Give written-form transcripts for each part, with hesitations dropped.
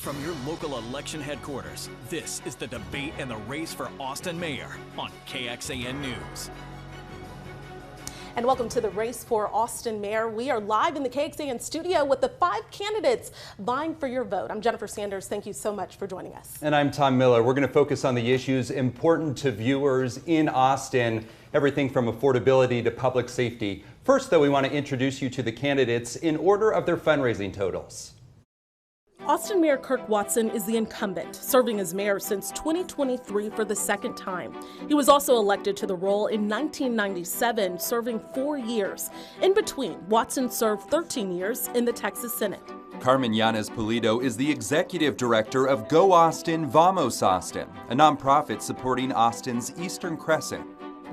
From your local election headquarters, this is the debate and the race for Austin mayor on KXAN News. And welcome to the race for Austin mayor. We are live in the KXAN studio with the 5 candidates vying for your vote. I'm Jennifer Sanders. Thank you so much for joining us. And I'm Tom Miller. We're going to focus on the issues important to viewers in Austin, everything from affordability to public safety. First, though, we want to introduce you to the candidates in order of their fundraising totals. Austin Mayor Kirk Watson is the incumbent, serving as mayor since 2023 for the second time. He was also elected to the role in 1997, serving 4 years. In between, Watson served 13 years in the Texas Senate. Carmen Yanez Pulido is the executive director of Go Austin, Vamos Austin, a nonprofit supporting Austin's Eastern Crescent.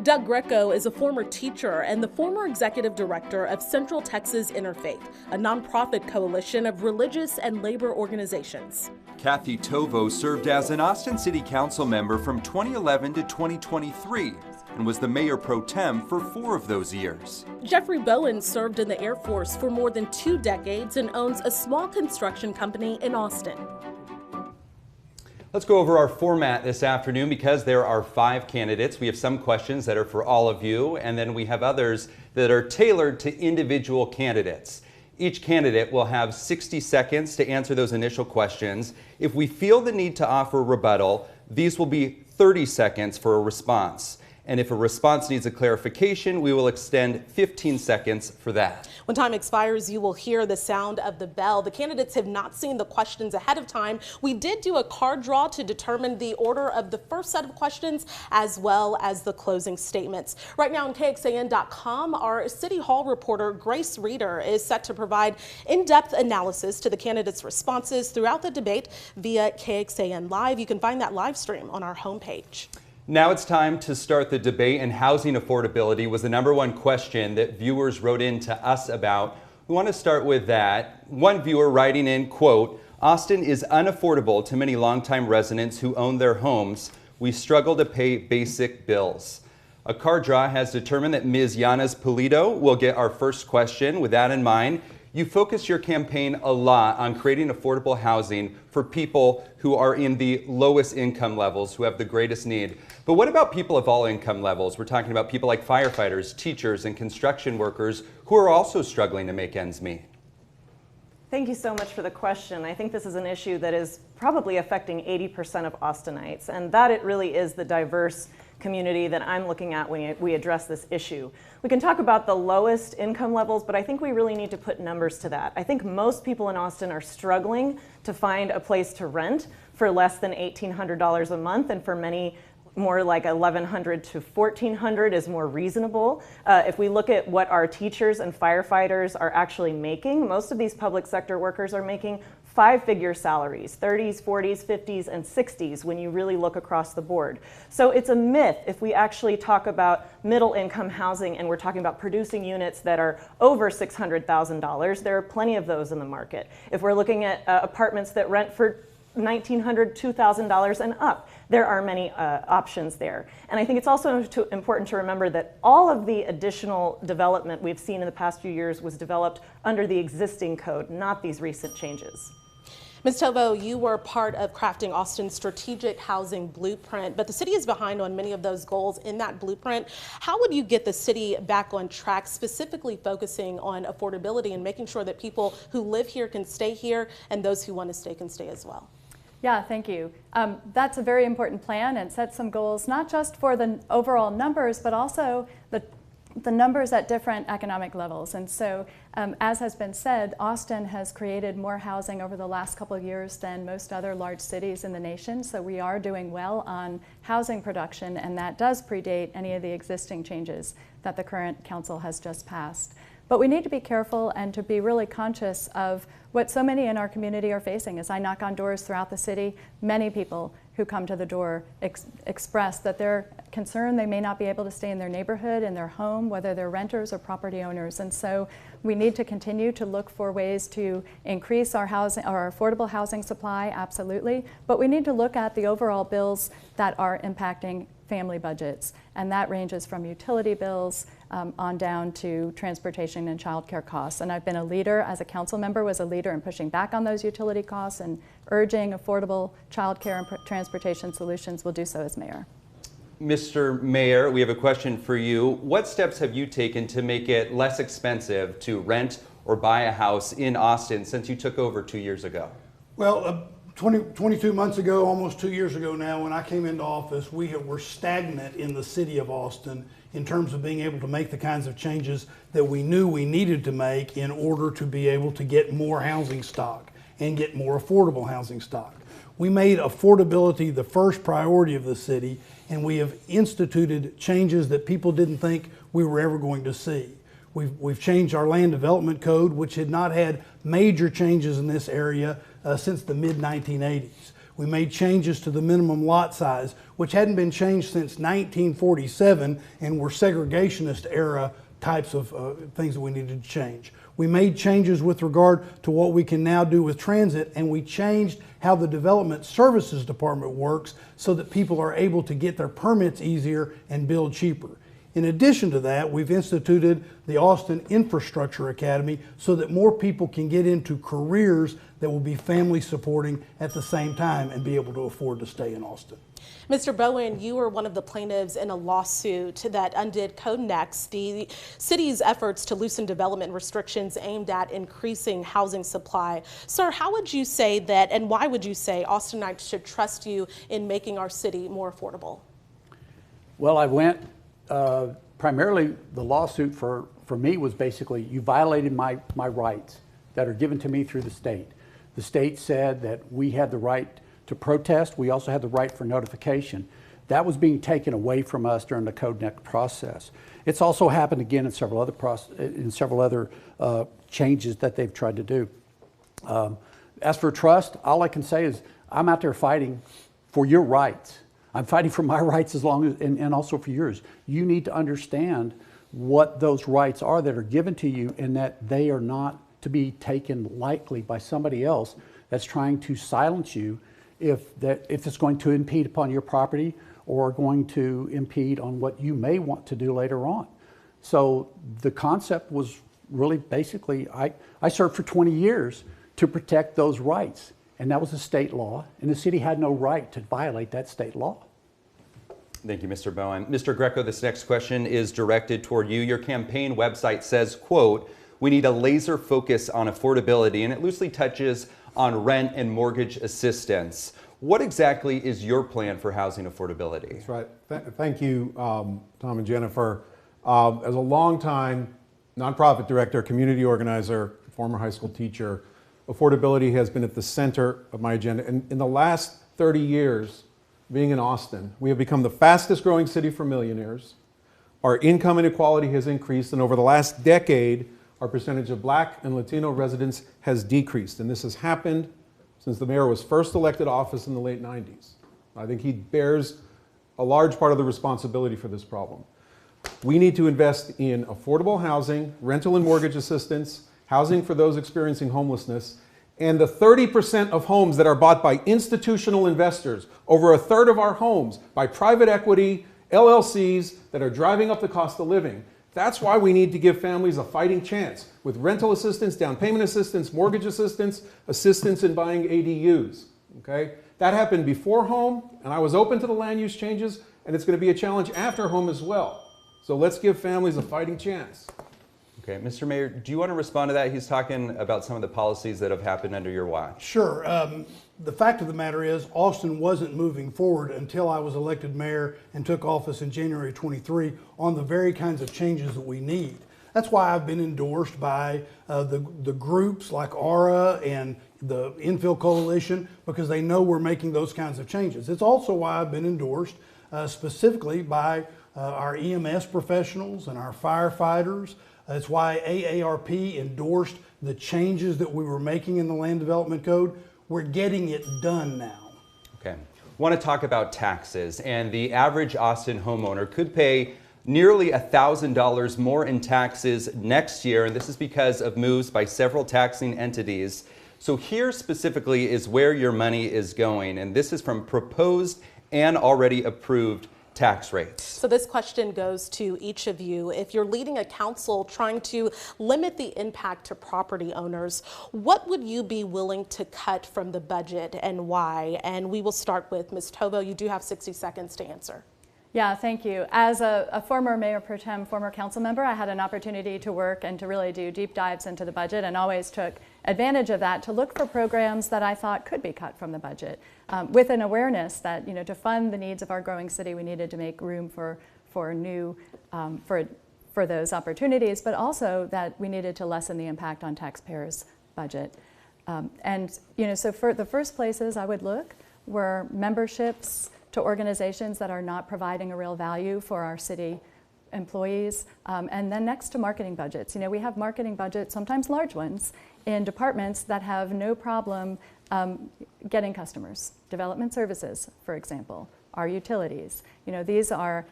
Doug Greco is a former teacher and the former executive director of Central Texas Interfaith, a nonprofit coalition of religious and labor organizations. Kathy Tovo served as an Austin City Council member from 2011 to 2023 and was the mayor pro tem for 4 of those years. Jeffrey Bowen served in the Air Force for more than 2 decades and owns a small construction company in Austin. Let's go over our format this afternoon because there are 5 candidates. We have some questions that are for all of you, and then we have others that are tailored to individual candidates. Each candidate will have 60 seconds to answer those initial questions. If we feel the need to offer rebuttal, these will be 30 seconds for a response. And if a response needs a clarification, we will extend 15 seconds for that. When time expires, you will hear the sound of the bell. The candidates have not seen the questions ahead of time. We did do a card draw to determine the order of the first set of questions as well as the closing statements. Right now on KXAN.com, our City Hall reporter Grace Reeder is set to provide in-depth analysis to the candidates' responses throughout the debate via KXAN Live. You can find that live stream on our homepage. Now it's time to start the debate, and housing affordability was the #1 question that viewers wrote in to us about. We want to start with that. One viewer writing in, quote, "Austin is unaffordable to many longtime residents who own their homes. We struggle to pay basic bills." A card draw has determined that Ms. Yanez Pulido will get our first question. With that in mind, you focus your campaign a lot on creating affordable housing for people who are in the lowest income levels, who have the greatest need. But what about people of all income levels? We're talking about people like firefighters, teachers, and construction workers who are also struggling to make ends meet. Thank you so much for the question. I think this is an issue that is probably affecting 80% of Austinites, and that it really is the diverse community that I'm looking at when we address this issue. We can talk about the lowest income levels, but I think we really need to put numbers to that. I think most people in Austin are struggling to find a place to rent for less than $1,800 a month, and for many more like $1,100 to $1,400 is more reasonable. If we look at what our teachers and firefighters are actually making, most of these public sector workers are making 5-figure salaries, 30s, 40s, 50s, and 60s when you really look across the board. So it's a myth if we actually talk about middle income housing and we're talking about producing units that are over $600,000. There are plenty of those in the market. If we're looking at apartments that rent for $1,900, $2,000 and up, there are many options there. And I think it's also important to remember that all of the additional development we've seen in the past few years was developed under the existing code, not these recent changes. Ms. Tovo, you were part of crafting Austin's strategic housing blueprint, but the city is behind on many of those goals in that blueprint. How would you get the city back on track, specifically focusing on affordability and making sure that people who live here can stay here and those who want to stay can stay as well? Yeah, thank you. That's a very important plan and sets some goals, not just for the overall numbers, but also the numbers at different economic levels. And so, as has been said, Austin has created more housing over the last couple of years than most other large cities in the nation. So we are doing well on housing production, and that does predate any of the existing changes that the current council has just passed. But we need to be careful and to be really conscious of what so many in our community are facing. As I knock on doors throughout the city, many people who come to the door express that they're concerned they may not be able to stay in their neighborhood, in their home, whether they're renters or property owners. And so we need to continue to look for ways to increase our housing, our affordable housing supply, absolutely. But we need to look at the overall bills that are impacting family budgets. And that ranges from utility bills on down to transportation and childcare costs. And I've been a leader, as a council member, was a leader in pushing back on those utility costs and urging affordable childcare and transportation solutions. Will do so as mayor. Mr. Mayor, we have a question for you. What steps have you taken to make it less expensive to rent or buy a house in Austin since you took over 2 years ago? Well, 22 months ago, almost 2 years ago now, when I came into office, we were stagnant in the city of Austin in terms of being able to make the kinds of changes that we knew we needed to make in order to be able to get more housing stock and get more affordable housing stock. We made affordability the first priority of the city, and we have instituted changes that people didn't think we were ever going to see. We've changed our land development code, which had not had major changes in this area since the mid-1980s. We made changes to the minimum lot size, which hadn't been changed since 1947 and were segregationist era types of things that we needed to change. We made changes with regard to what we can now do with transit, and we changed how the Development Services Department works so that people are able to get their permits easier and build cheaper. In addition to that, we've instituted the Austin Infrastructure Academy so that more people can get into careers that will be family supporting at the same time and be able to afford to stay in Austin. Mr. Bowen, you were one of the plaintiffs in a lawsuit that undid Code Next, the city's efforts to loosen development restrictions aimed at increasing housing supply. Sir, how would you say that, and why would you say Austinites should trust you in making our city more affordable? Well, I went, primarily the lawsuit for me was basically, you violated my rights that are given to me through the state. The state said that we had the right to protest. We also had the right for notification. That was being taken away from us during the Code Next process. It's also happened again in several other changes that they've tried to do. As for trust, all I can say is I'm out there fighting for your rights. I'm fighting for my rights as long as, and also for yours. You need to understand what those rights are that are given to you, and that they are not to be taken lightly by somebody else that's trying to silence you if it's going to impede upon your property or going to impede on what you may want to do later on. So the concept was really basically, I served for 20 years to protect those rights. And that was a state law, and the city had no right to violate that state law. Thank you, Mr. Bowen. Mr. Greco, this next question is directed toward you. Your campaign website says, quote, "We need a laser focus on affordability," and it loosely touches on rent and mortgage assistance. What exactly is your plan for housing affordability? That's right. Thank you, Tom and Jennifer. As a longtime nonprofit director, community organizer, former high school teacher, affordability has been at the center of my agenda. And in the last 30 years, being in Austin, we have become the fastest growing city for millionaires. Our income inequality has increased, and over the last decade, our percentage of Black and Latino residents has decreased. And this has happened since the mayor was first elected office in the late 90s. I think he bears a large part of the responsibility for this problem. We need to invest in affordable housing, rental and mortgage assistance, housing for those experiencing homelessness, and the 30% of homes that are bought by institutional investors, over a third of our homes by private equity, LLCs that are driving up the cost of living. That's why we need to give families a fighting chance with rental assistance, down payment assistance, mortgage assistance, assistance in buying ADUs, okay? That happened before home, and I was open to the land use changes, and it's going to be a challenge after home as well. So let's give families a fighting chance. Okay, Mr. Mayor, do you want to respond to that? He's talking about some of the policies that have happened under your watch. Sure. The fact of the matter is Austin wasn't moving forward until I was elected mayor and took office in January 23 on the very kinds of changes that we need. That's why I've been endorsed by the groups like ARA and the Infill Coalition, because they know we're making those kinds of changes. It's also why I've been endorsed specifically by our EMS professionals and our firefighters. That's why AARP endorsed the changes that we were making in the land development code. We're getting it done now. Okay. I want to talk about taxes, and the average Austin homeowner could pay nearly $1,000 more in taxes next year, and this is because of moves by several taxing entities. So here specifically is where your money is going, and this is from proposed and already approved tax rates. So this question goes to each of you. If you're leading a council trying to limit the impact to property owners, what would you be willing to cut from the budget and why? And we will start with Ms. Tovo. You do have 60 seconds to answer. Yeah, thank you. As a former mayor pro tem, former council member, I had an opportunity to work and to really do deep dives into the budget, and always took advantage of that to look for programs that I thought could be cut from the budget, with an awareness that, you know, to fund the needs of our growing city, we needed to make room for new for those opportunities, but also that we needed to lessen the impact on taxpayers' budget. And you know, so for the first places I would look were memberships to organizations that are not providing a real value for our city employees, and then next to marketing budgets. You know, we have marketing budgets, sometimes large ones, in departments that have no problem getting customers. Development services, for example, our utilities. You know, these are,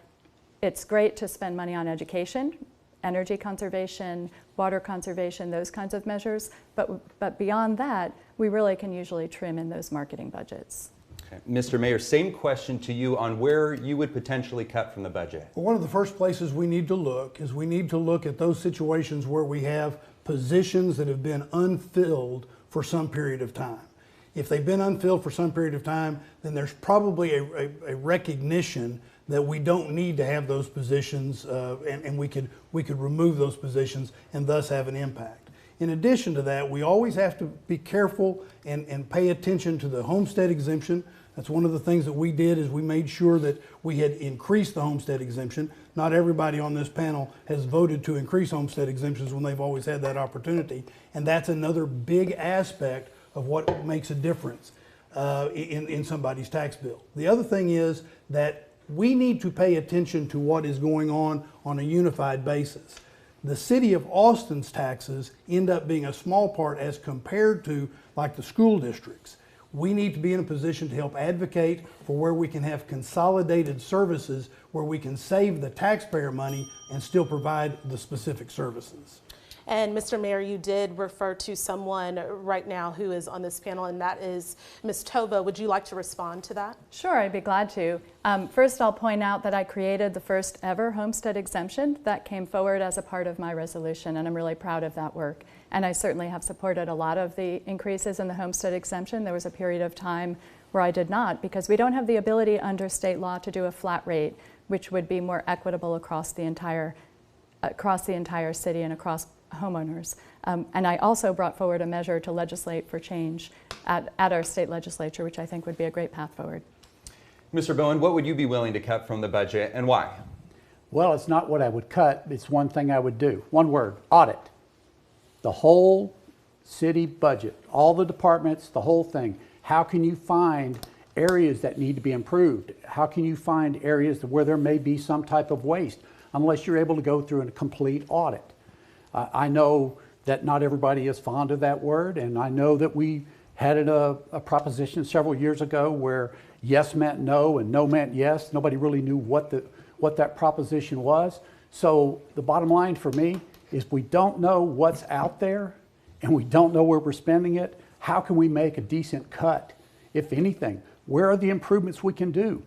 it's great to spend money on education, energy conservation, water conservation, those kinds of measures, but beyond that, we really can usually trim in those marketing budgets. Mr. Mayor, same question to you on where you would potentially cut from the budget. Well, one of the first places we need to look is we need to look at those situations where we have positions that have been unfilled for some period of time. If they've been unfilled for some period of time, then there's probably a recognition that we don't need to have those positions, and we could remove those positions and thus have an impact. In addition to that, we always have to be careful and pay attention to the homestead exemption. That's one of the things that we did, is we made sure that we had increased the homestead exemption. Not everybody on this panel has voted to increase homestead exemptions when they've always had that opportunity. And that's another big aspect of what makes a difference in somebody's tax bill. The other thing is that we need to pay attention to what is going on a unified basis. The city of Austin's taxes end up being a small part as compared to like the school districts. We need to be in a position to help advocate for where we can have consolidated services, where we can save the taxpayer money and still provide the specific services. And Mr. Mayor, you did refer to someone right now who is on this panel, and that is Ms. Tovo. Would you like to respond to that? Sure, I'd be glad to. First, I'll point out that I created the first ever homestead exemption that came forward as a part of my resolution, and I'm really proud of that work. And I certainly have supported a lot of the increases in the homestead exemption. There was a period of time where I did not, because we don't have the ability under state law to do a flat rate, which would be more equitable across the entire city and across homeowners. And I also brought forward a measure to legislate for change at our state legislature, which I think would be a great path forward. Mr. Bowen, what would you be willing to cut from the budget and why? Well, it's not what I would cut, it's one thing I would do. One word: audit. The whole city budget, all the departments, the whole thing. How can you find areas that need to be improved? How can you find areas where there may be some type of waste, unless you're able to go through a complete audit? I know that not everybody is fond of that word, and I know that we had a proposition several years ago where yes meant no and no meant yes. Nobody really knew what that proposition was. So the bottom line for me is, we don't know what's out there and we don't know where we're spending it. How can we make a decent cut, if anything? Where are the improvements we can do?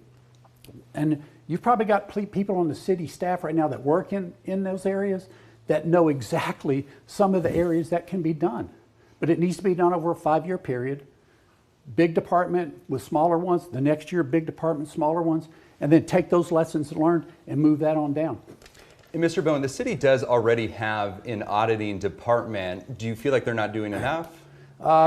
And you've probably got people on the city staff right now that work in those areas that know exactly some of the areas that can be done. But it needs to be done over a 5-year period. Big department with smaller ones, the next year big department, smaller ones, and then take those lessons learned and move that on down. And Mr. Bowen, the city does already have an auditing department. Do you feel like they're not doing enough?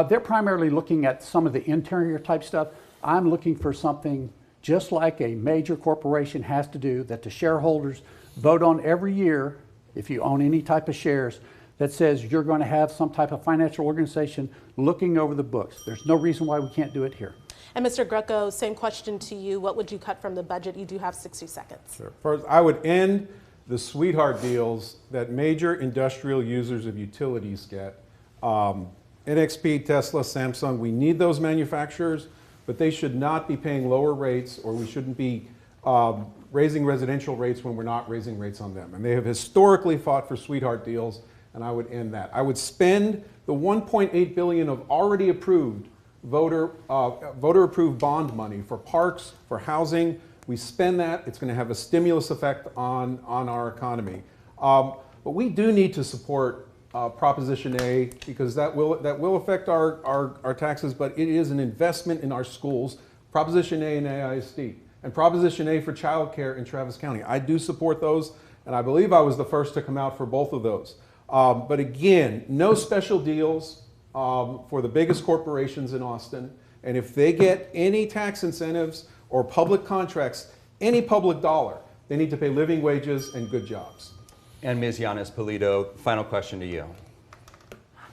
They're primarily looking at some of the interior type stuff. I'm looking for something just like a major corporation has to do, that the shareholders vote on every year, if you own any type of shares, that says you're going to have some type of financial organization looking over the books. There's no reason why we can't do it here. And Mr. Greco, same question to you. What would you cut from the budget? You do have 60 seconds. Sure. First, I would end the sweetheart deals that major industrial users of utilities get. NXP, Tesla, Samsung, we need those manufacturers, but they should not be paying lower rates, or we shouldn't be raising residential rates when we're not raising rates on them. And they have historically fought for sweetheart deals, and I would end that. I would spend the $1.8 billion of already approved voter approved bond money for parks, for housing, We spend that, it's going to have a stimulus effect on our economy. But we do need to support Proposition A, because that will affect our taxes, but it is an investment in our schools. Proposition A in AISD, and Proposition A for childcare in Travis County. I do support those, and I believe I was the first to come out for both of those. But again, no special deals for the biggest corporations in Austin, and if they get any tax incentives or public contracts, any public dollar, they need to pay living wages and good jobs. And Ms. Yanis Polito, final question to you.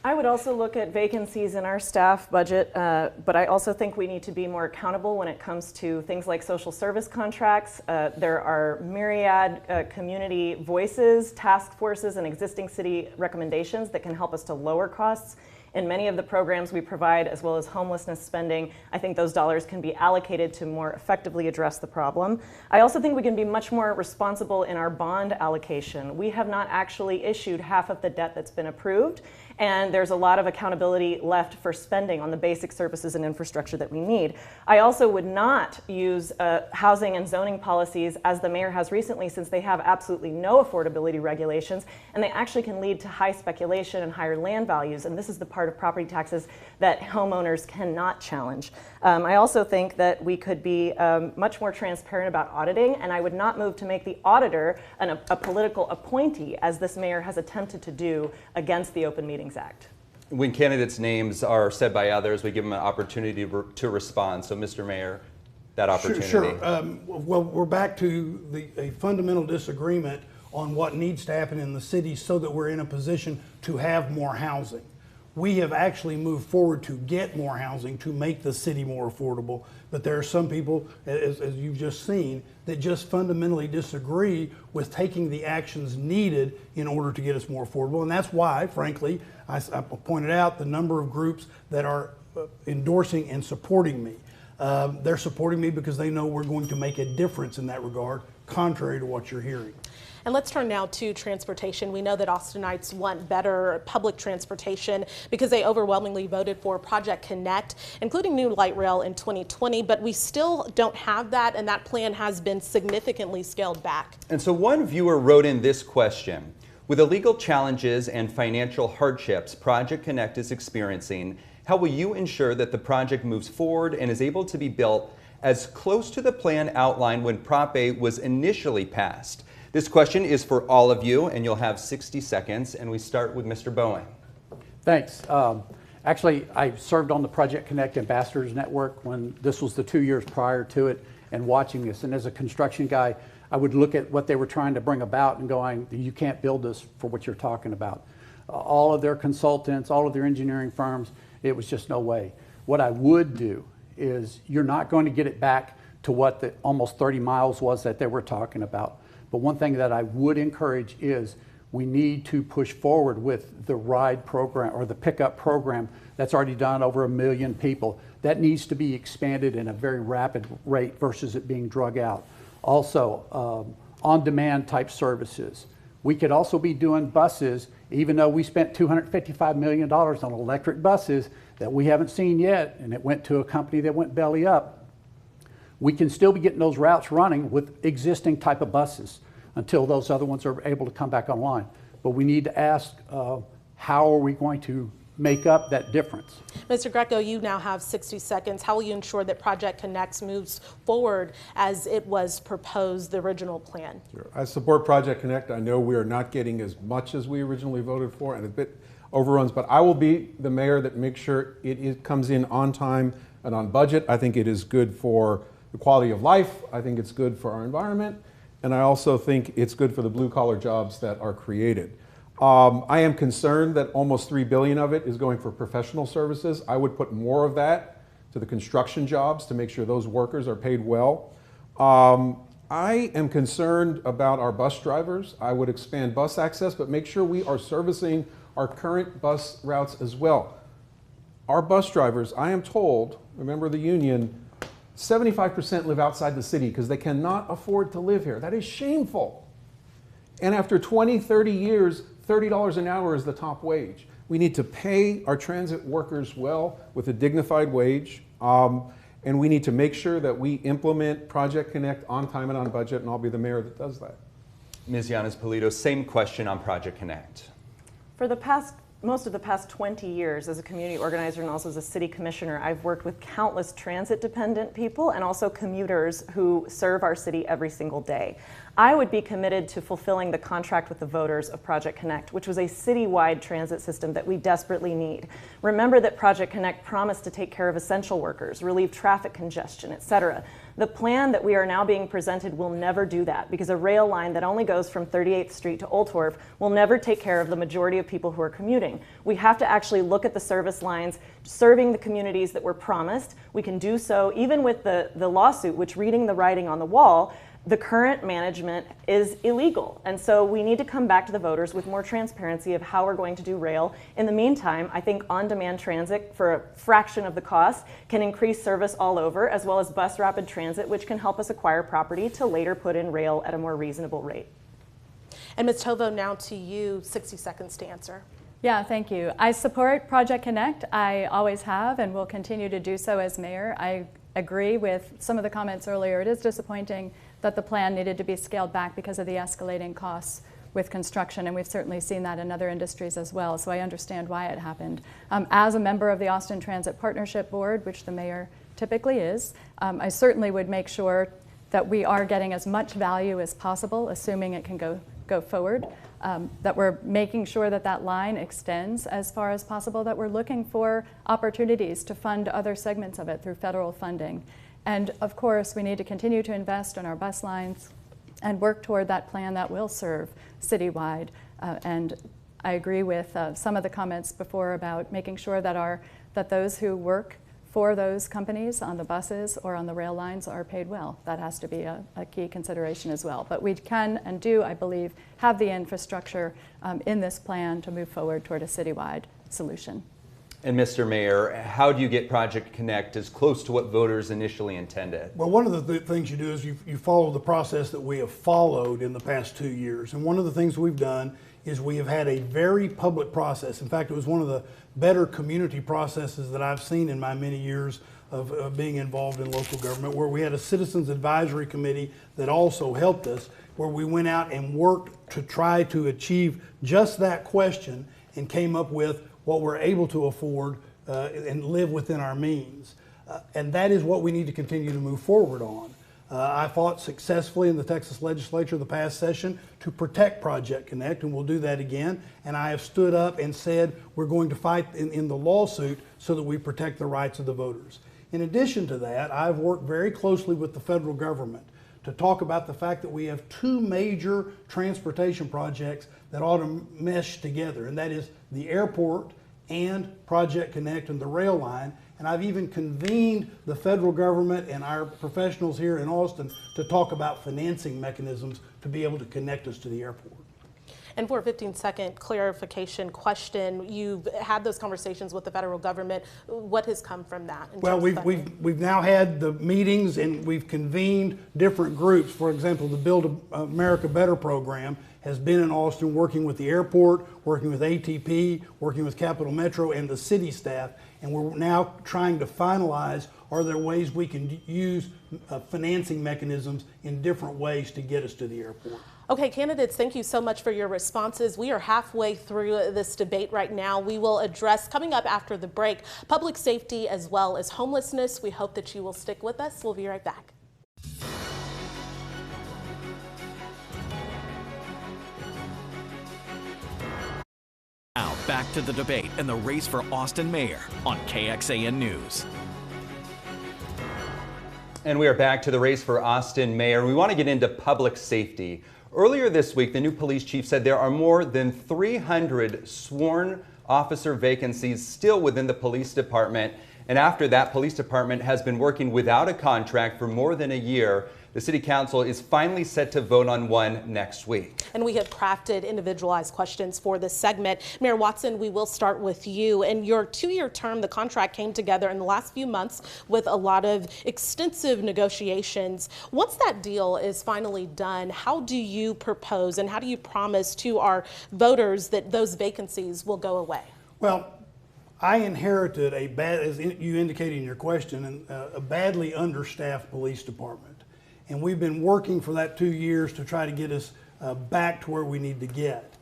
I would also look at vacancies in our staff budget, but I also think we need to be more accountable when it comes to things like social service contracts. There are myriad community voices, task forces, and existing city recommendations that can help us to lower costs in many of the programs we provide, as well as homelessness spending. I think those dollars can be allocated to more effectively address the problem. I also think we can be much more responsible in our bond allocation. We have not actually issued half of the debt that's been approved, and there's a lot of accountability left for spending on the basic services and infrastructure that we need. I also would not use housing and zoning policies as the mayor has recently, since they have absolutely no affordability regulations, and they actually can lead to high speculation and higher land values, and this is the part of property taxes that homeowners cannot challenge. I also think that we could be much more transparent about auditing, and I would not move to make the auditor a political appointee, as this mayor has attempted to do against the Open Meetings Act. When candidates' names are said by others, we give them an opportunity to respond. So, Mr. Mayor, that opportunity. Sure. Well, we're back to a fundamental disagreement on what needs to happen in the city so that we're in a position to have more housing. We have actually moved forward to get more housing, to make the city more affordable, but there are some people, as you've just seen, that just fundamentally disagree with taking the actions needed in order to get us more affordable. And that's why, frankly, I pointed out the number of groups that are endorsing and supporting me. They're supporting me because they know we're going to make a difference in that regard, contrary to what you're hearing. And let's turn now to transportation. We know that Austinites want better public transportation because they overwhelmingly voted for Project Connect, including new light rail in 2020, but we still don't have that, and that plan has been significantly scaled back. And so one viewer wrote in this question: with the legal challenges and financial hardships Project Connect is experiencing, how will you ensure that the project moves forward and is able to be built as close to the plan outlined when Prop A was initially passed? This question is for all of you, and you'll have 60 seconds, and we start with Mr. Bowen. Thanks. Actually, I served on the Project Connect Ambassadors Network when this was the 2 years prior to it, and watching this. And as a construction guy, I would look at what they were trying to bring about and going, you can't build this for what you're talking about. All of their consultants, all of their engineering firms, it was just no way. What I would do is, you're not going to get it back to what the almost 30 miles was that they were talking about. But one thing that I would encourage is we need to push forward with the ride program, or the pickup program that's already done over 1 million people. That needs to be expanded in a very rapid rate versus it being drug out. Also, on-demand type services. We could also be doing buses, even though we spent $255 million on electric buses that we haven't seen yet, and it went to a company that went belly up. We can still be getting those routes running with existing type of buses until those other ones are able to come back online. But we need to ask, how are we going to make up that difference? Mr. Greco, you now have 60 seconds. How will you ensure that Project Connect moves forward as it was proposed, the original plan? Sure. I support Project Connect. I know we are not getting as much as we originally voted for, and a bit overruns, but I will be the mayor that makes sure it comes in on time and on budget. I think it is good for the quality of life. I think it's good for our environment. And I also think it's good for the blue collar jobs that are created. I am concerned that almost $3 billion of it is going for professional services. I would put more of that to the construction jobs to make sure those workers are paid well. I am concerned about our bus drivers. I would expand bus access, but make sure we are servicing our current bus routes as well. Our bus drivers, I am told, remember the union, 75% live outside the city because they cannot afford to live here. That is shameful. And after 20, 30 years, $30 an hour is the top wage. We need to pay our transit workers well with a dignified wage. and we need to make sure that we implement Project Connect on time and on budget, and I'll be the mayor that does that. Ms. Yanes-Polito, same question on Project Connect. For most of the past 20 years as a community organizer and also as a city commissioner, I've worked with countless transit-dependent people and also commuters who serve our city every single day. I would be committed to fulfilling the contract with the voters of Project Connect, which was a citywide transit system that we desperately need. Remember that Project Connect promised to take care of essential workers, relieve traffic congestion, etc. The plan that we are now being presented will never do that, because a rail line that only goes from 38th Street to Old Torf will never take care of the majority of people who are commuting. We have to actually look at the service lines serving the communities that were promised. We can do so even with the lawsuit, which, reading the writing on the wall, the current management is illegal. And so we need to come back to the voters with more transparency of how we're going to do rail. In the meantime, I think on-demand transit for a fraction of the cost can increase service all over, as well as bus rapid transit, which can help us acquire property to later put in rail at a more reasonable rate. And Ms. Tovo, now to you, 60 seconds to answer. Yeah, thank you. I support Project Connect. I always have and will continue to do so as mayor. I agree with some of the comments earlier. It is disappointing that the plan needed to be scaled back because of the escalating costs with construction, and we've certainly seen that in other industries as well, so I understand why it happened. As a member of the Austin Transit Partnership Board, which the mayor typically is, I certainly would make sure that we are getting as much value as possible, assuming it can go forward, that we're making sure that that line extends as far as possible, that we're looking for opportunities to fund other segments of it through federal funding. And of course, we need to continue to invest in our bus lines and work toward that plan that will serve citywide. And I agree with some of the comments before about making sure that those who work for those companies on the buses or on the rail lines are paid well. That has to be a key consideration as well. But we can and do, I believe, have the infrastructure in this plan to move forward toward a citywide solution. And Mr. Mayor, how do you get Project Connect as close to what voters initially intended? Well, one of the things you do is you follow the process that we have followed in the past 2 years. And one of the things we've done is we have had a very public process. In fact, it was one of the better community processes that I've seen in my many years of being involved in local government, where we had a citizens advisory committee that also helped us, where we went out and worked to try to achieve just that question and came up with what we're able to afford and live within our means. And that is what we need to continue to move forward on. I fought successfully in the Texas legislature the past session to protect Project Connect, and we'll do that again. And I have stood up and said we're going to fight in the lawsuit so that we protect the rights of the voters. In addition to that, I've worked very closely with the federal government to talk about the fact that we have two major transportation projects that ought to mesh together, and that is the airport and Project Connect and the rail line. And I've even convened the federal government and our professionals here in Austin to talk about financing mechanisms to be able to connect us to the airport. And for a 15-second clarification question, you've had those conversations with the federal government. What has come from that? Well, we've now had the meetings and we've convened different groups. For example, the Build America Better program has been in Austin working with the airport, working with ATP, working with Capital Metro and the city staff. And we're now trying to finalize, are there ways we can use financing mechanisms in different ways to get us to the airport? Okay, candidates, thank you so much for your responses. We are halfway through this debate right now. We will address, coming up after the break, public safety as well as homelessness. We hope that you will stick with us. We'll be right back. Now back to the debate and the race for Austin mayor on KXAN News. And we are back to the race for Austin mayor. We want to get into public safety. Earlier this week, the new police chief said there are more than 300 sworn officer vacancies still within the police department. And after that, police department has been working without a contract for more than a year. The city council is finally set to vote on one next week. And we have crafted individualized questions for this segment. Mayor Watson, we will start with you. In your 2-year term, the contract came together in the last few months with a lot of extensive negotiations. Once that deal is finally done, how do you propose and how do you promise to our voters that those vacancies will go away? Well, I inherited as you indicated in your question, a badly understaffed police department. And we've been working for that 2 years to try to get us back to where we need to get.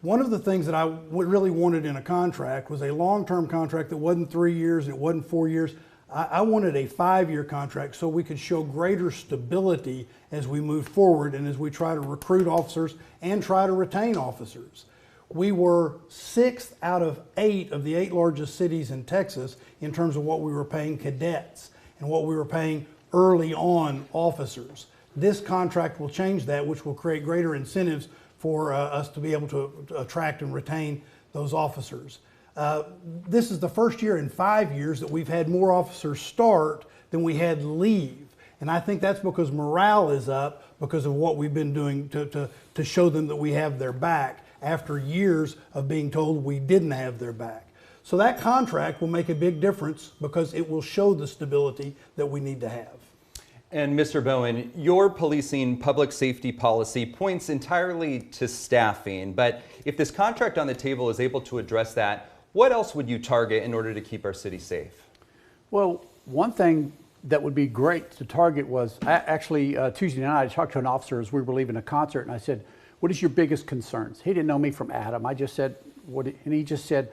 One of the things that I really wanted in a contract was a long-term contract that wasn't 3 years and it wasn't 4 years. I wanted a 5-year contract so we could show greater stability as we move forward and as we try to recruit officers and try to retain officers. We were 6th out of 8 of the 8 largest cities in Texas in terms of what we were paying cadets and what we were paying early on officers. This contract will change that, which will create greater incentives for us to be able to attract and retain those officers. This is the first year in 5 years that we've had more officers start than we had leave. And I think that's because morale is up because of what we've been doing to show them that we have their back after years of being told we didn't have their back. So that contract will make a big difference because it will show the stability that we need to have. And Mr. Bowen, your policing public safety policy points entirely to staffing, but if this contract on the table is able to address that, what else would you target in order to keep our city safe? Well, one thing that would be great to target was, actually Tuesday night I talked to an officer as we were leaving a concert and I said, what is your biggest concerns? He didn't know me from Adam. I just said, and he just said,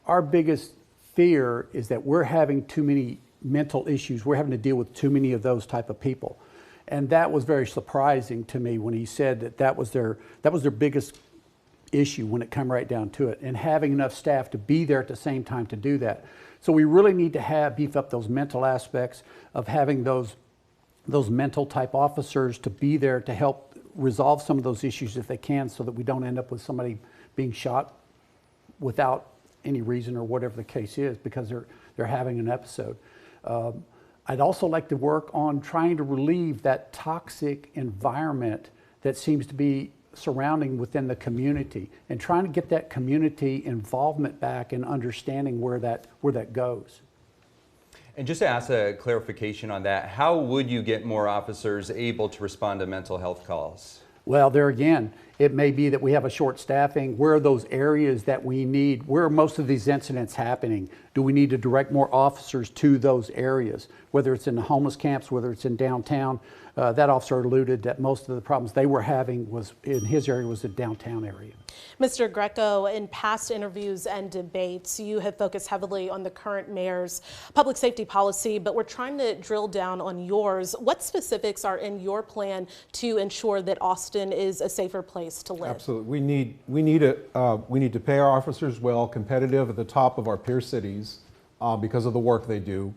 our biggest fear is that we're having too many mental issues. We're having to deal with too many of those type of people. And that was very surprising to me when he said that was their biggest issue when it come right down to it, and having enough staff to be there at the same time to do that. So we really need to beef up those mental aspects of having those mental type officers to be there to help resolve some of those issues if they can, so that we don't end up with somebody being shot without any reason or whatever the case is because they're having an episode. I'd also like to work on trying to relieve that toxic environment that seems to be surrounding within the community and trying to get that community involvement back and understanding where that goes. And just to ask a clarification on that, how would you get more officers able to respond to mental health calls? Well, there again, it may be that we have a short staffing. Where are those areas that we need? Where are most of these incidents happening? Do we need to direct more officers to those areas? Whether it's in the homeless camps, whether it's in downtown. That officer alluded that most of the problems they were having was in his area was the downtown area. Mr. Greco, in past interviews and debates, you have focused heavily on the current mayor's public safety policy, but we're trying to drill down on yours. What specifics are in your plan to ensure that Austin is a safer place to live? Absolutely. We need to pay our officers well, competitive at the top of our peer cities because of the work they do.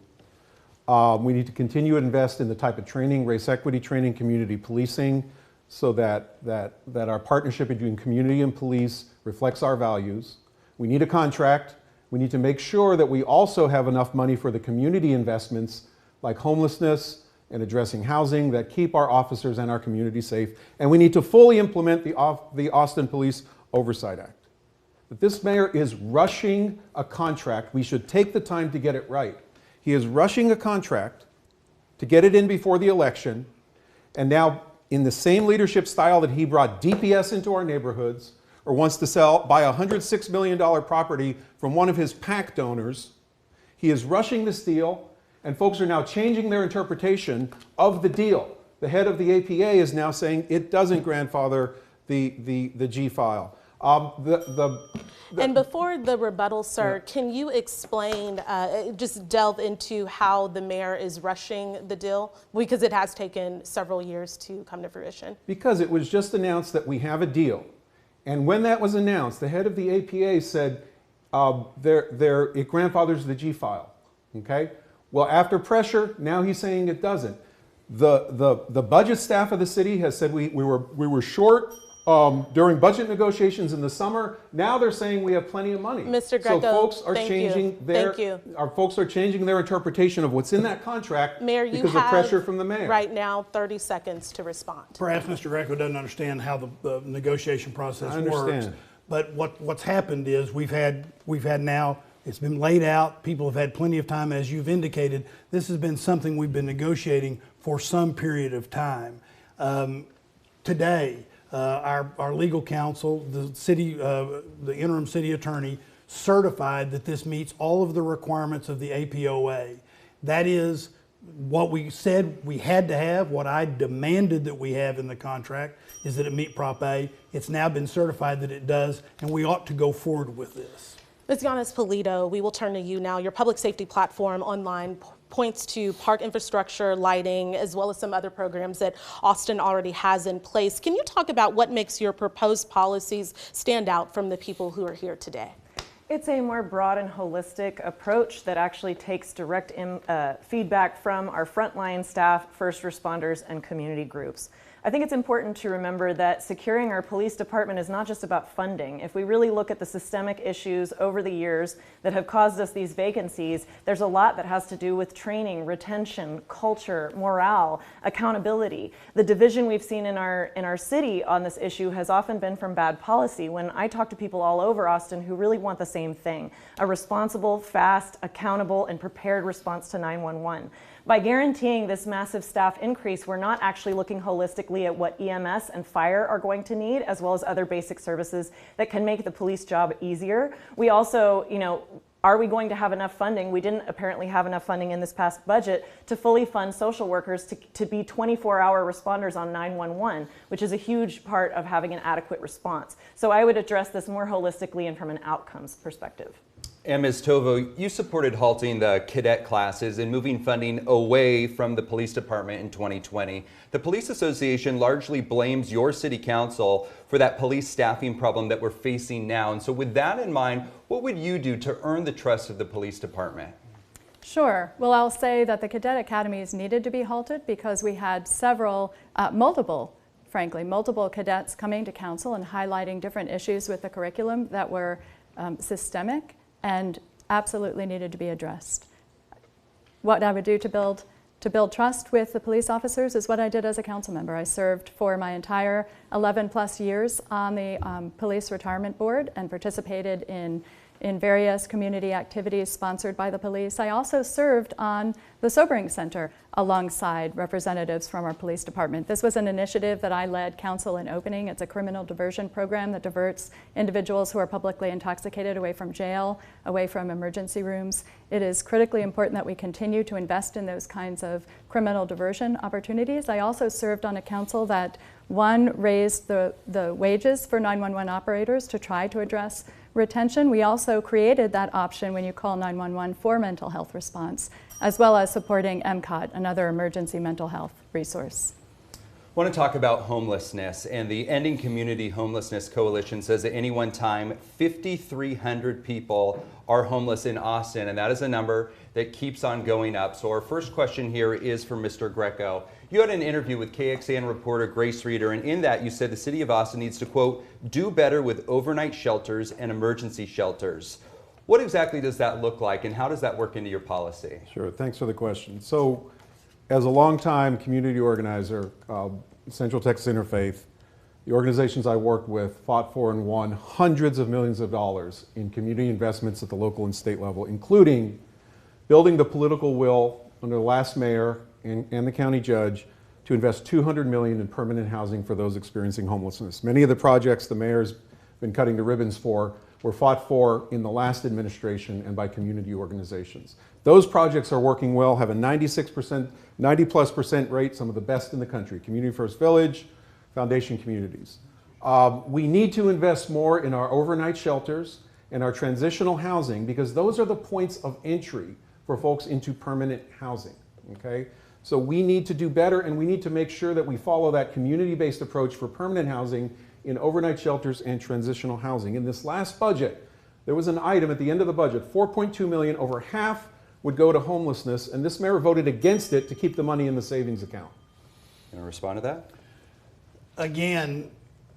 We need to continue to invest in the type of training, race equity training, community policing, so that our partnership between community and police reflects our values. We need a contract. We need to make sure that we also have enough money for the community investments like homelessness and addressing housing that keep our officers and our community safe. And we need to fully implement the Austin Police Oversight Act. But this mayor is rushing a contract. We should take the time to get it right. He is rushing a contract to get it in before the election, and now in the same leadership style that he brought DPS into our neighborhoods or wants to buy a $106 million property from one of his PAC donors, he is rushing this deal, and folks are now changing their interpretation of the deal. The head of the APA is now saying it doesn't grandfather the G file. And before the rebuttal, sir, can you explain, just delve into how the mayor is rushing the deal? Because it has taken several years to come to fruition. Because it was just announced that we have a deal. And when that was announced, the head of the APA said it grandfathers the G file. Okay? Well, after pressure, now he's saying it doesn't. The budget staff of the city has said we were short during budget negotiations in the summer. Now they're saying we have plenty of money. Mr. Greco, so folks are changing their interpretation of what's in that contract because of pressure from the mayor. Right now 30 seconds to respond. Perhaps Mr. Greco doesn't understand how the negotiation process works. But what's happened is we've had now, it's been laid out. People have had plenty of time, as you've indicated. This has been something we've been negotiating for some period of time. Today, our legal counsel, the interim city attorney, certified that this meets all of the requirements of the APOA. That is what we said we had to have, what I demanded that we have in the contract, is that it meet Prop A. It's now been certified that it does, and we ought to go forward with this. Ms. Yanis-Polito, we will turn to you now. Your public safety platform online points to park infrastructure, lighting, as well as some other programs that Austin already has in place. Can you talk about what makes your proposed policies stand out from the people who are here today? It's a more broad and holistic approach that actually takes direct feedback from our frontline staff, first responders, and community groups. I think it's important to remember that securing our police department is not just about funding. If we really look at the systemic issues over the years that have caused us these vacancies, there's a lot that has to do with training, retention, culture, morale, accountability. The division we've seen in our city on this issue has often been from bad policy. When I talk to people all over Austin who really want the same thing, a responsible, fast, accountable, and prepared response to 911. By guaranteeing this massive staff increase, we're not actually looking holistically at what EMS and fire are going to need, as well as other basic services that can make the police job easier. We also, are we going to have enough funding? We didn't apparently have enough funding in this past budget to fully fund social workers to be 24-hour responders on 911, which is a huge part of having an adequate response. So I would address this more holistically and from an outcomes perspective. And Ms. Tovo, you supported halting the cadet classes and moving funding away from the police department in 2020. The Police Association largely blames your city council for that police staffing problem that we're facing now. And so with that in mind, what would you do to earn the trust of the police department? Sure. Well, I'll say that the cadet academies needed to be halted because we had multiple cadets coming to council and highlighting different issues with the curriculum that were systemic and absolutely needed to be addressed. What I would do to build trust with the police officers is what I did as a council member. I served for my entire 11 plus years on the police retirement board and participated in various community activities sponsored by the police. I also served on the Sobering Center alongside representatives from our police department. This was an initiative that I led council in opening. It's a criminal diversion program that diverts individuals who are publicly intoxicated away from jail, away from emergency rooms. It is critically important that we continue to invest in those kinds of criminal diversion opportunities. I also served on a council that, one, raised the wages for 911 operators to try to address retention. We also created that option when you call 911 for mental health response, as well as supporting MCOT, another emergency mental health resource. I want to talk about homelessness, and the Ending Community Homelessness Coalition says at any one time 5,300 people are homeless in Austin, and that is a number that keeps on going up. So our first question here is for Mr. Greco. You had an interview with KXAN reporter Grace Reeder, and in that you said the city of Austin needs to, quote, do better with overnight shelters and emergency shelters. What exactly does that look like, and how does that work into your policy? Sure, thanks for the question. So, as a longtime community organizer, Central Texas Interfaith, the organizations I worked with fought for and won hundreds of millions of dollars in community investments at the local and state level, including building the political will under the last mayor and the county judge to invest $200 million in permanent housing for those experiencing homelessness. Many of the projects the mayor's been cutting the ribbons for were fought for in the last administration and by community organizations. Those projects are working well, have a 90+% rate, some of the best in the country. Community First Village, Foundation Communities. We need to invest more in our overnight shelters and our transitional housing because those are the points of entry for folks into permanent housing, okay? So we need to do better, and we need to make sure that we follow that community-based approach for permanent housing in overnight shelters and transitional housing. In this last budget, there was an item at the end of the budget, $4.2 million, over half would go to homelessness, and this mayor voted against it to keep the money in the savings account. Can I respond to that? Again,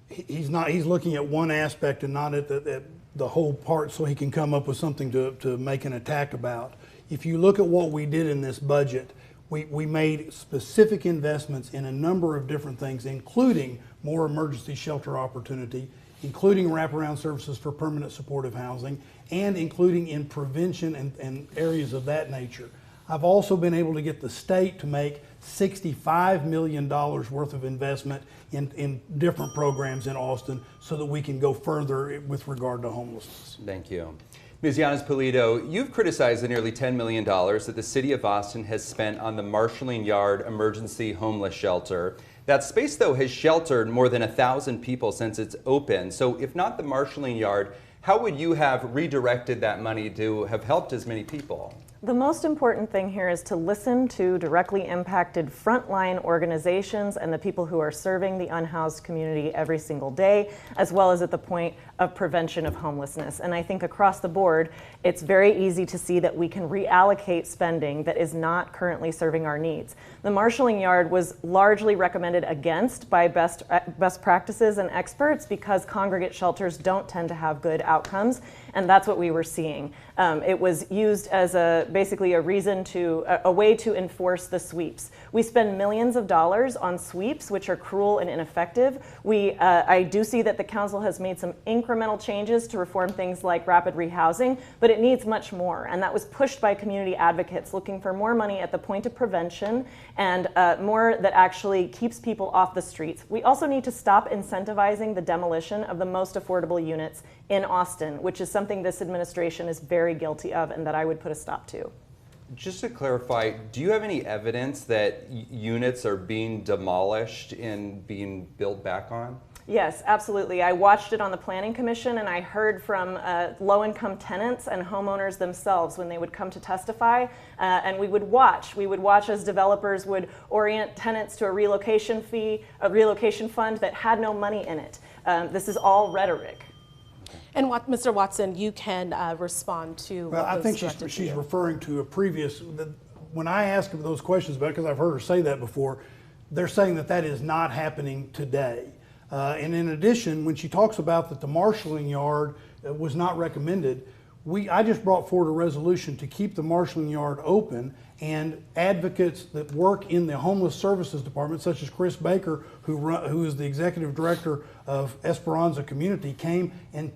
he's looking at one aspect and not at the whole part so he can come up with something to make an attack about. If you look at what we did in this budget, we made specific investments in a number of different things, including more emergency shelter opportunity, including wraparound services for permanent supportive housing, and including in prevention and areas of that nature. I've also been able to get the state to make $65 million worth of investment in different programs in Austin so that we can go further with regard to homelessness. Thank you. Ms. Yanes-Pulido, you've criticized the nearly $10 million that the City of Austin has spent on the Marshalling Yard Emergency Homeless Shelter. That space, though, has sheltered more than 1,000 people since it's opened. So if not the Marshalling Yard, how would you have redirected that money to have helped as many people? The most important thing here is to listen to directly impacted frontline organizations and the people who are serving the unhoused community every single day, as well as at the point of prevention of homelessness. And I think across the board, it's very easy to see that we can reallocate spending that is not currently serving our needs. The Marshalling Yard was largely recommended against by best practices and experts because congregate shelters don't tend to have good outcomes, and that's what we were seeing. It was used as basically a way to enforce the sweeps. We spend millions of dollars on sweeps, which are cruel and ineffective. I do see that the council has made some incremental changes to reform things like rapid rehousing, but it needs much more. And that was pushed by community advocates looking for more money at the point of prevention and more that actually keeps people off the streets. We also need to stop incentivizing the demolition of the most affordable units in Austin, which is something this administration is very guilty of and that I would put a stop to. Just to clarify, do you have any evidence that units are being demolished and being built back on? Yes, absolutely. I watched it on the Planning Commission, and I heard from low-income tenants and homeowners themselves when they would come to testify, and we would watch. We would watch as developers would orient tenants to a relocation fund that had no money in it. This is all rhetoric. And Mr. Watson, you can respond to well, what I was think directed to she's you. referring to a previous, when I ask her those questions about it, because I've heard her say that before, they're saying that that is not happening today. And in addition, when she talks about that the marshalling yard was not recommended, I just brought forward a resolution to keep the marshalling yard open, and advocates that work in the homeless services department, such as Chris Baker, who is the executive director of Esperanza Community, came and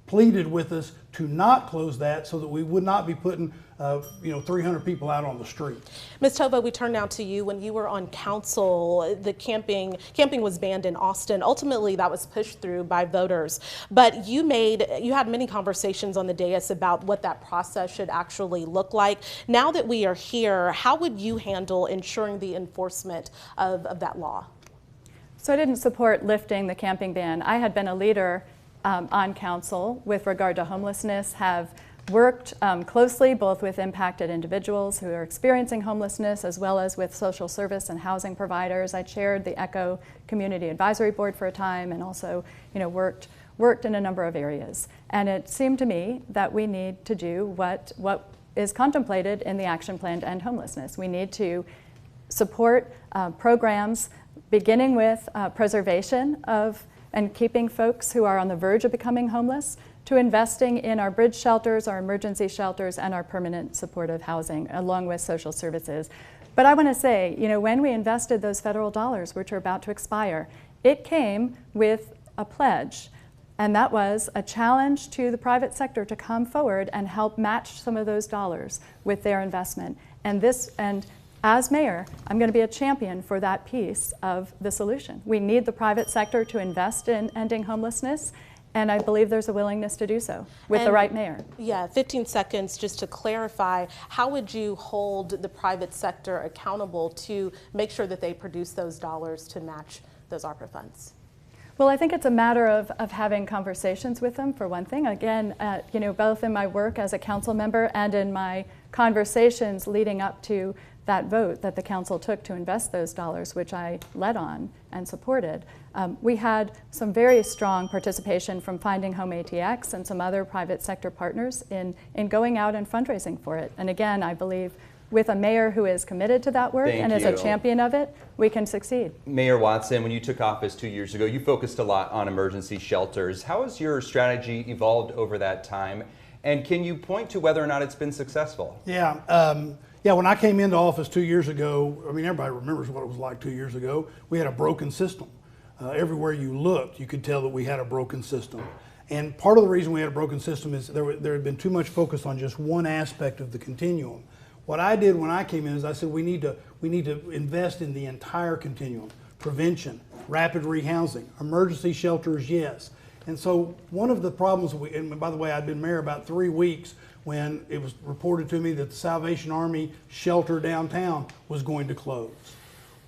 pleaded with us to not close that so that we would not be putting 300 people out on the street. Ms. Tova, we turn now to you. When you were on council, the camping was banned in Austin. Ultimately, that was pushed through by voters. But you had many conversations on the dais about what that process should actually look like. Now that we are here, how would you handle ensuring the enforcement of that law? So I didn't support lifting the camping ban. I had been a leader on council with regard to homelessness, have worked closely both with impacted individuals who are experiencing homelessness as well as with social service and housing providers. I chaired the ECHO Community Advisory Board for a time and also worked in a number of areas. And it seemed to me that we need to do what is contemplated in the action plan to end homelessness. We need to support programs beginning with preservation of and keeping folks who are on the verge of becoming homeless, to investing in our bridge shelters, our emergency shelters, and our permanent supportive housing, along with social services. But I want to say, when we invested those federal dollars, which are about to expire, it came with a pledge, and that was a challenge to the private sector to come forward and help match some of those dollars with their investment. And as mayor, I'm going to be a champion for that piece of the solution. We need the private sector to invest in ending homelessness, and I believe there's a willingness to do so with the right mayor. Yeah, 15 seconds just to clarify, how would you hold the private sector accountable to make sure that they produce those dollars to match those ARPA funds? Well, I think it's a matter of having conversations with them, for one thing. Again, both in my work as a council member and in my conversations leading up to that vote that the council took to invest those dollars, which I led on and supported. We had some very strong participation from Finding Home ATX and some other private sector partners in going out and fundraising for it. And again, I believe with a mayor who is committed to that work and is a champion of it, we can succeed. Mayor Watson, when you took office 2 years ago, you focused a lot on emergency shelters. How has your strategy evolved over that time? And can you point to whether or not it's been successful? Yeah, when I came into office 2 years ago, I mean, everybody remembers what it was like 2 years ago. We had a broken system. Everywhere you looked, you could tell that we had a broken system. And part of the reason we had a broken system is there had been too much focus on just one aspect of the continuum. What I did when I came in is I said we need to invest in the entire continuum. Prevention, rapid rehousing, emergency shelters, yes. And so one of the problems, and by the way, I'd been mayor about 3 weeks when it was reported to me that the Salvation Army shelter downtown was going to close.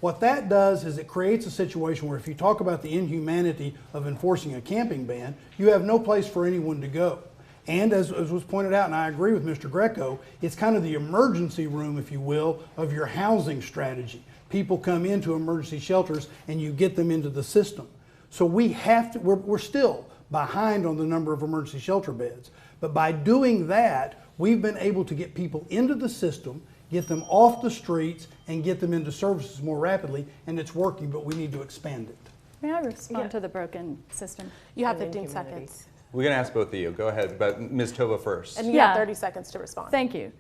What that does is it creates a situation where if you talk about the inhumanity of enforcing a camping ban, you have no place for anyone to go. And as was pointed out, and I agree with Mr. Greco, it's kind of the emergency room, if you will, of your housing strategy. People come into emergency shelters and you get them into the system. So we have to, we're still behind on the number of emergency shelter beds. But by doing that, we've been able to get people into the system, get them off the streets, and get them into services more rapidly, and it's working, but we need to expand it. May I respond to the broken system? You have 15 seconds. We're going to ask both of you. Go ahead, but Ms. Tova first. And you have 30 seconds to respond. Thank you.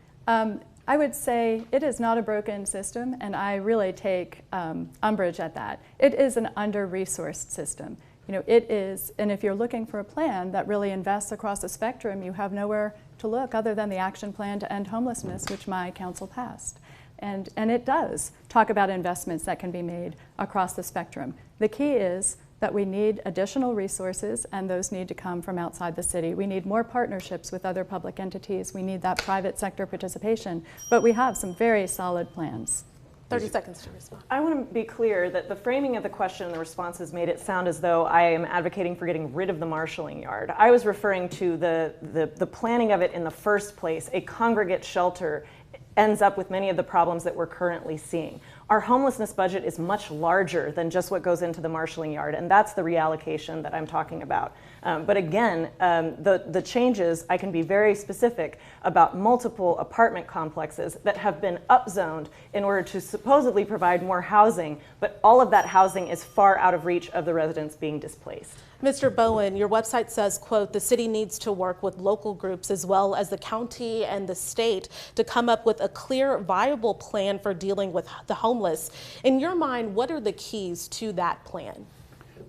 I would say it is not a broken system, and I really take umbrage at that. It is an under-resourced system. You know, it is, and if you're looking for a plan that really invests across the spectrum, you have nowhere to look other than the action plan to end homelessness, which my council passed. And it does talk about investments that can be made across the spectrum. The key is that we need additional resources, and those need to come from outside the city. We need more partnerships with other public entities. We need that private sector participation, but we have some very solid plans. 30 seconds to respond. I want to be clear that the framing of the question and the responses made it sound as though I am advocating for getting rid of the marshalling yard. I was referring to the planning of it in the first place. A congregate shelter ends up with many of the problems that we're currently seeing. Our homelessness budget is much larger than just what goes into the marshalling yard, and that's the reallocation that I'm talking about. But again, the changes, I can be very specific about multiple apartment complexes that have been upzoned in order to supposedly provide more housing, but all of that housing is far out of reach of the residents being displaced. Mr. Bowen, your website says, quote, the city needs to work with local groups as well as the county and the state to come up with a clear, viable plan for dealing with the homeless. In your mind, what are the keys to that plan?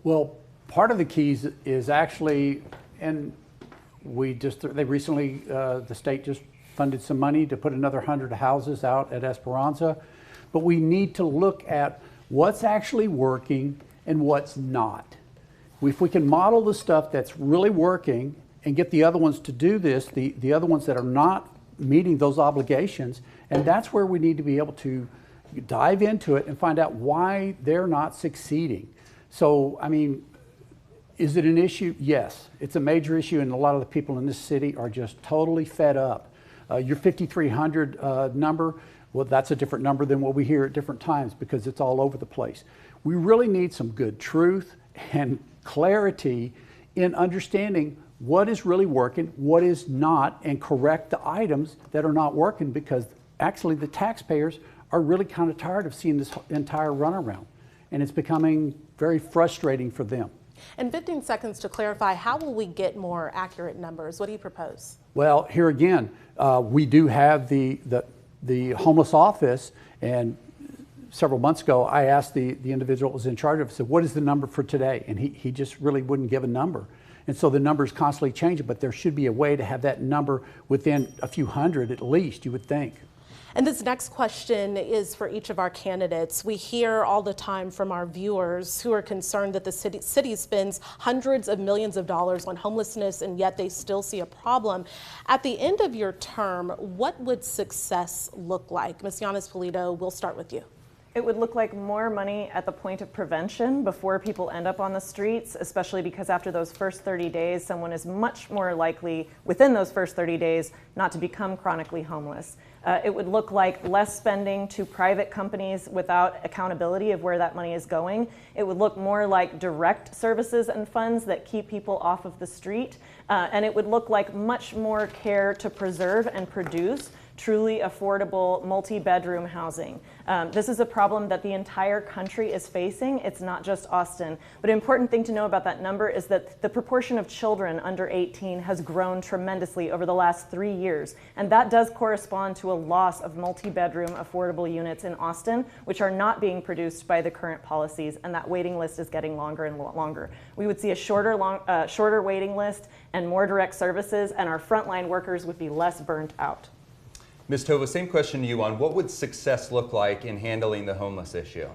Well, part of the keys is actually, and they recently, the state just funded some money to put another 100 houses out at Esperanza, but we need to look at what's actually working and what's not. If we can model the stuff that's really working and get the other ones to do this, the other ones that are not meeting those obligations, and that's where we need to be able to dive into it and find out why they're not succeeding. So, I mean, is it an issue? Yes, it's a major issue, and a lot of the people in this city are just totally fed up. Your 5,300 number, well, that's a different number than what we hear at different times because it's all over the place. We really need some good truth and clarity in understanding what is really working, what is not, and correct the items that are not working, because actually the taxpayers are really kind of tired of seeing this entire runaround, and it's becoming very frustrating for them. In 15 seconds to clarify, how will we get more accurate numbers? What do you propose? Well, here again, we do have the homeless office, and several months ago, I asked the individual that was in charge of it, said, what is the number for today? And he just really wouldn't give a number. And so the number is constantly changing, but there should be a way to have that number within a few hundred at least, you would think. And this next question is for each of our candidates. We hear all the time from our viewers who are concerned that the city spends hundreds of millions of dollars on homelessness, and yet they still see a problem. At the end of your term, what would success look like? Ms. Yanis-Pulido, we'll start with you. It would look like more money at the point of prevention before people end up on the streets, especially because after those first 30 days, someone is much more likely within those first 30 days not to become chronically homeless. It would look like less spending to private companies without accountability of where that money is going. It would look more like direct services and funds that keep people off of the street. And it would look like much more care to preserve and produce truly affordable multi-bedroom housing. This is a problem that the entire country is facing. It's not just Austin. But an important thing to know about that number is that the proportion of children under 18 has grown tremendously over the last 3 years. And that does correspond to a loss of multi-bedroom affordable units in Austin, which are not being produced by the current policies, and that waiting list is getting longer and longer. We would see a shorter waiting list and more direct services, and our frontline workers would be less burnt out. Ms. Tova, same question to you on what would success look like in handling the homeless issue?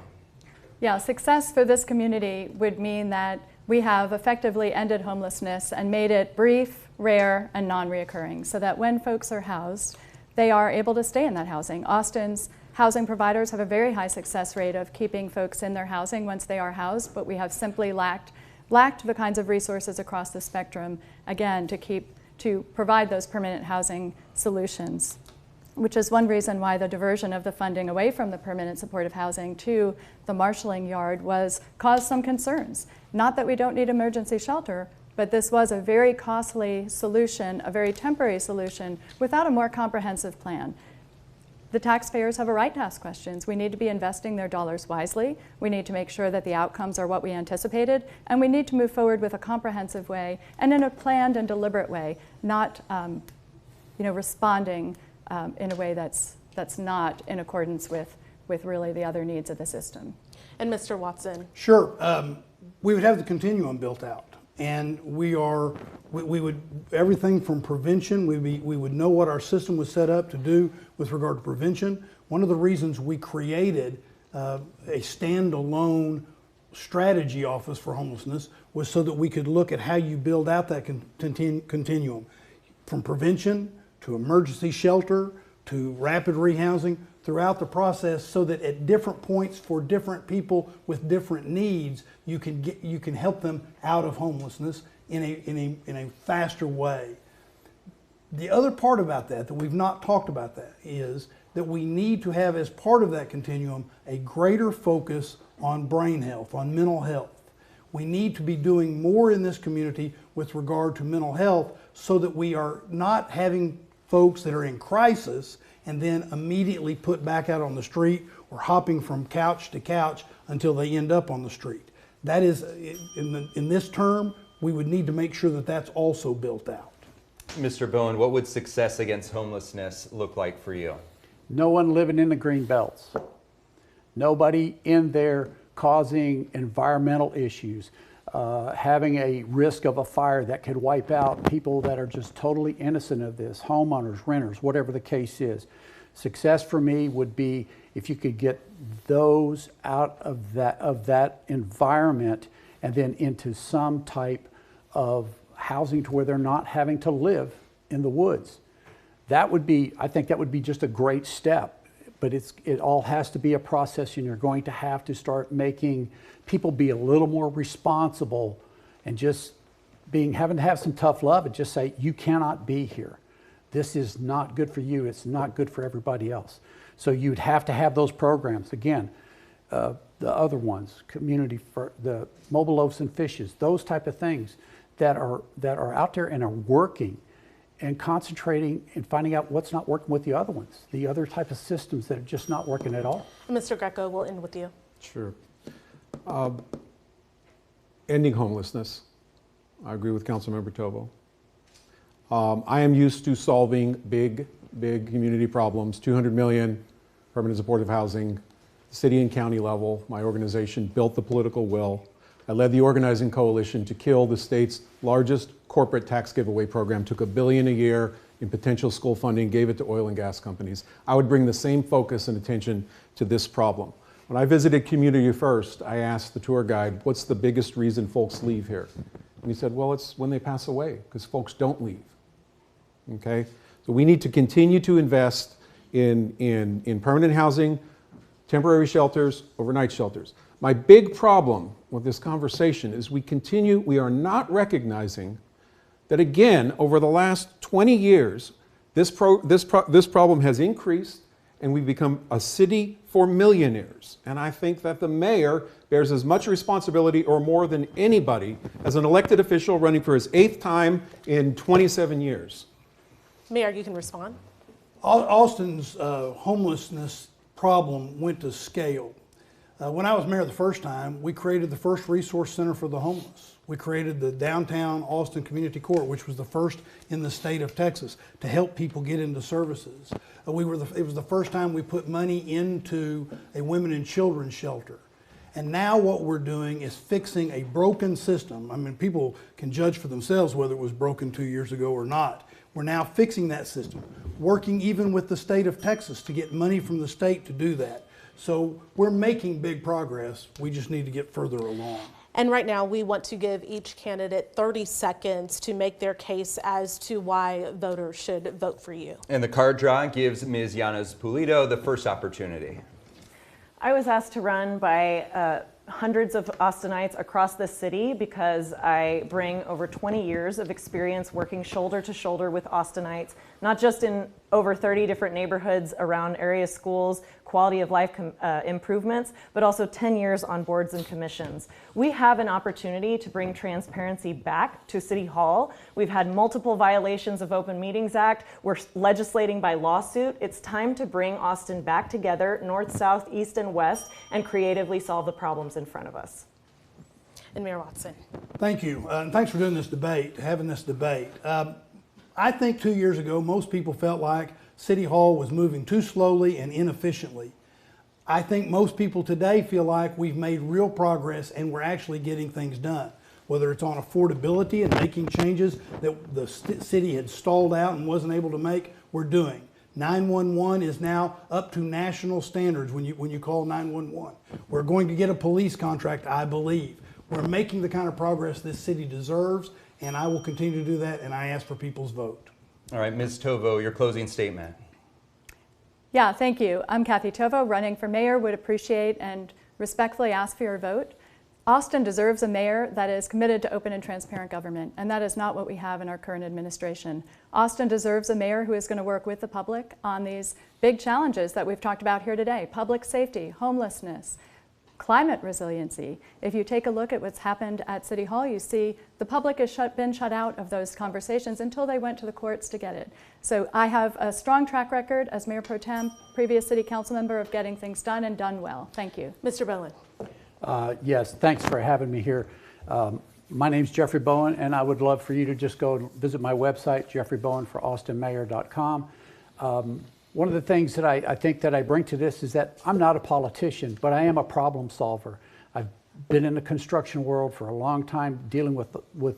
Yeah, success for this community would mean that we have effectively ended homelessness and made it brief, rare, and non-reoccurring, so that when folks are housed, they are able to stay in that housing. Austin's housing providers have a very high success rate of keeping folks in their housing once they are housed, but we have simply lacked the kinds of resources across the spectrum, again, to provide those permanent housing solutions, which is one reason why the diversion of the funding away from the permanent supportive housing to the marshalling yard caused some concerns. Not that we don't need emergency shelter, but this was a very costly solution, a very temporary solution, without a more comprehensive plan. The taxpayers have a right to ask questions. We need to be investing their dollars wisely. We need to make sure that the outcomes are what we anticipated, and we need to move forward with a comprehensive way and in a planned and deliberate way, not responding in a way that's not in accordance with really the other needs of the system. And Mr. Watson. Sure. We would have the continuum built out. And we would, everything from prevention, we would know what our system was set up to do with regard to prevention. One of the reasons we created a standalone strategy office for homelessness was so that we could look at how you build out that continuum, from prevention to emergency shelter to rapid rehousing throughout the process, so that at different points for different people with different needs, you can help them out of homelessness in a faster way. The other part about that we've not talked about is that we need to have, as part of that continuum, a greater focus on brain health, on mental health. We need to be doing more in this community with regard to mental health, so that we are not having folks that are in crisis and then immediately put back out on the street or hopping from couch to couch until they end up on the street. That is, in this term, we would need to make sure that that's also built out. Mr. Bowen, what would success against homelessness look like for you? No one living in the green belts. Nobody in there causing environmental issues, having a risk of a fire that could wipe out people that are just totally innocent of this, homeowners, renters, whatever the case is. Success for me would be if you could get those out of that environment and then into some type of housing to where they're not having to live in the woods. That would be, I think that would be just a great step, but it all has to be a process, and you're going to have to start making people be a little more responsible and just having to have some tough love and just say, you cannot be here. This is not good for you. It's not good for everybody else. So you'd have to have those programs. Again, the other ones, community, for the mobile loaves and fishes, those type of things that are out there and are working, and concentrating and finding out what's not working with the other ones, the other type of systems that are just not working at all. Mr. Greco, we'll end with you. Sure. Ending homelessness. I agree with Councilmember Tobo. I am used to solving big community problems. 200 million permanent supportive housing, city and county level. My organization built the political will. I led the organizing coalition to kill the state's largest corporate tax giveaway program, took $1 billion a year in potential school funding, gave it to oil and gas companies. I would bring the same focus and attention to this problem. When I visited Community First, I asked the tour guide, what's the biggest reason folks leave here? And he said, well, it's when they pass away, because folks don't leave. Okay? So we need to continue to invest in permanent housing, temporary shelters, overnight shelters. My big problem with this conversation is we are not recognizing that, again, over the last 20 years, this problem has increased, and we've become a city for millionaires. And I think that the mayor bears as much responsibility or more than anybody as an elected official running for his 8th time in 27 years. Mayor, you can respond. Austin's homelessness problem went to scale. When I was mayor the first time, we created the first resource center for the homeless. We created the Downtown Austin Community Court, which was the first in the state of Texas to help people get into services. It was the first time we put money into a women and children's shelter. And now what we're doing is fixing a broken system. I mean, people can judge for themselves whether it was broken 2 years ago or not. We're now fixing that system, working even with the state of Texas to get money from the state to do that. So we're making big progress. We just need to get further along. And right now, we want to give each candidate 30 seconds to make their case as to why voters should vote for you. And the card draw gives Ms. Llanos Pulido the first opportunity. I was asked to run by hundreds of Austinites across the city because I bring over 20 years of experience working shoulder to shoulder with Austinites, not just in over 30 different neighborhoods around area schools, quality of life improvements, but also 10 years on boards and commissions. We have an opportunity to bring transparency back to City Hall. We've had multiple violations of Open Meetings Act. We're legislating by lawsuit. It's time to bring Austin back together, north, south, east, and west, and creatively solve the problems in front of us. And Mayor Watson. Thank you, and thanks for doing this debate, having this debate. I think 2 years ago, most people felt like City Hall was moving too slowly and inefficiently. I think most people today feel like we've made real progress and we're actually getting things done. Whether it's on affordability and making changes that the city had stalled out and wasn't able to make, we're doing. 911 is now up to national standards when you call 911. We're going to get a police contract, I believe. We're making the kind of progress this city deserves, and I will continue to do that, and I ask for people's vote. All right, Ms. Tovo, your closing statement. Yeah, thank you. I'm Kathy Tovo, running for mayor. Would appreciate and respectfully ask for your vote. Austin deserves a mayor that is committed to open and transparent government, and that is not what we have in our current administration. Austin deserves a mayor who is going to work with the public on these big challenges that we've talked about here today: public safety, homelessness, climate resiliency. If you take a look at what's happened at City Hall, you see the public has been shut out of those conversations until they went to the courts to get it. So I have a strong track record as Mayor Pro Tem, previous City Council member, of getting things done and done well. Thank you. Mr. Bowen. Yes, thanks for having me here. My name's Jeffrey Bowen, and I would love for you to just go visit my website, jeffreybowenforaustinmayor.com. One of the things that I think that I bring to this is that I'm not a politician, but I am a problem solver. I've been in the construction world for a long time, dealing with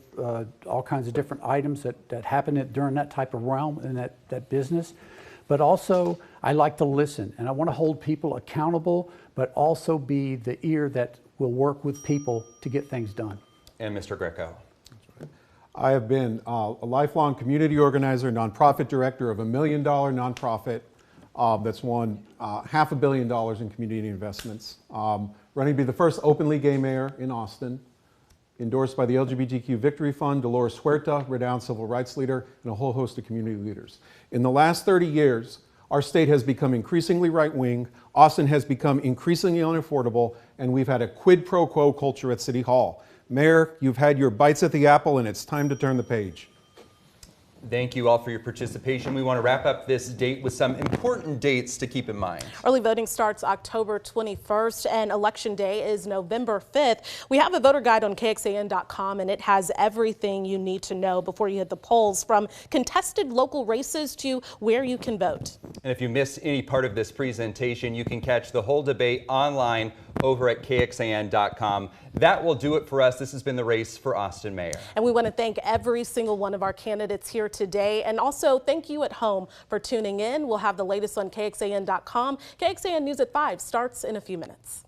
all kinds of different items that happen during that type of realm and that business. But also, I like to listen, and I want to hold people accountable, but also be the ear that will work with people to get things done. And Mr. Greco. I have been a lifelong community organizer, nonprofit director of $1 million nonprofit that's won $500 million in community investments. Running to be the first openly gay mayor in Austin, endorsed by the LGBTQ Victory Fund, Dolores Huerta, renowned civil rights leader, and a whole host of community leaders. In the last 30 years, our state has become increasingly right-wing, Austin has become increasingly unaffordable, and we've had a quid pro quo culture at City Hall. Mayor, you've had your bites at the apple, and it's time to turn the page. Thank you all for your participation. We want to wrap up this date with some important dates to keep in mind. Early voting starts October 21st and Election Day is November 5th. We have a voter guide on KXAN.com, and it has everything you need to know before you hit the polls, from contested local races to where you can vote. And if you miss any part of this presentation, you can catch the whole debate online over at KXAN.com. That will do it for us. This has been the race for Austin Mayor. And we want to thank every single one of our candidates here today. And also thank you at home for tuning in. We'll have the latest on KXAN.com. KXAN News at 5 starts in a few minutes.